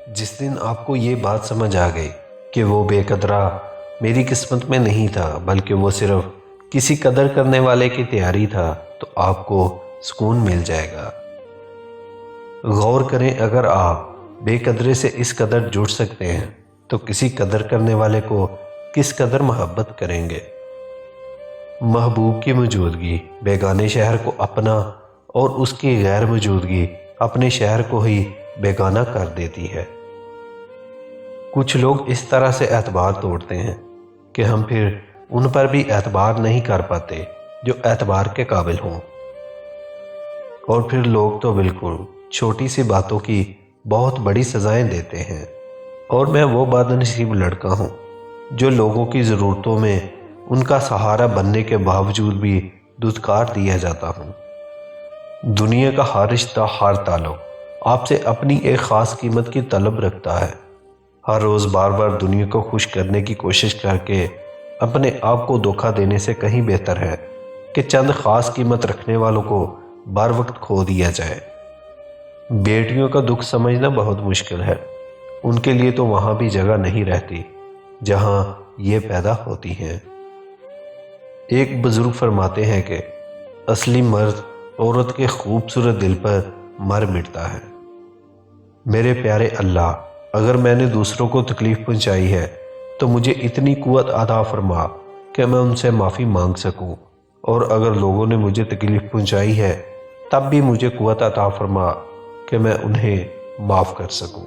جس دن آپ کو یہ بات سمجھ آ گئی کہ وہ بے قدرہ میری قسمت میں نہیں تھا بلکہ وہ صرف کسی قدر کرنے والے کی تیاری تھا، تو آپ کو سکون مل جائے گا۔ غور کریں، اگر آپ بے قدرے سے اس قدر جڑ سکتے ہیں تو کسی قدر کرنے والے کو کس قدر محبت کریں گے۔ محبوب کی موجودگی بیگانے شہر کو اپنا اور اس کی غیر موجودگی اپنے شہر کو ہی بیگانہ کر دیتی ہے۔ کچھ لوگ اس طرح سے اعتبار توڑتے ہیں کہ ہم پھر ان پر بھی اعتبار نہیں کر پاتے جو اعتبار کے قابل ہوں، اور پھر لوگ تو بالکل چھوٹی سی باتوں کی بہت بڑی سزائیں دیتے ہیں، اور میں وہ بد نصیب لڑکا ہوں جو لوگوں کی ضرورتوں میں ان کا سہارا بننے کے باوجود بھی دھتکار دیا جاتا ہوں۔ دنیا کا ہر رشتہ، ہر تعلق آپ سے اپنی ایک خاص قیمت کی طلب رکھتا ہے۔ ہر روز بار بار دنیا کو خوش کرنے کی کوشش کر کے اپنے آپ کو دھوکہ دینے سے کہیں بہتر ہے کہ چند خاص قیمت رکھنے والوں کو بر وقت کھو دیا جائے۔ بیٹیوں کا دکھ سمجھنا بہت مشکل ہے، ان کے لیے تو وہاں بھی جگہ نہیں رہتی جہاں یہ پیدا ہوتی ہیں۔ ایک بزرگ فرماتے ہیں کہ اصلی مرد عورت کے خوبصورت دل پر مر مٹتا ہے۔ میرے پیارے اللہ، اگر میں نے دوسروں کو تکلیف پہنچائی ہے تو مجھے اتنی قوت عطا فرما کہ میں ان سے معافی مانگ سکوں، اور اگر لوگوں نے مجھے تکلیف پہنچائی ہے تب بھی مجھے قوت عطا فرما کہ میں انہیں معاف کر سکوں۔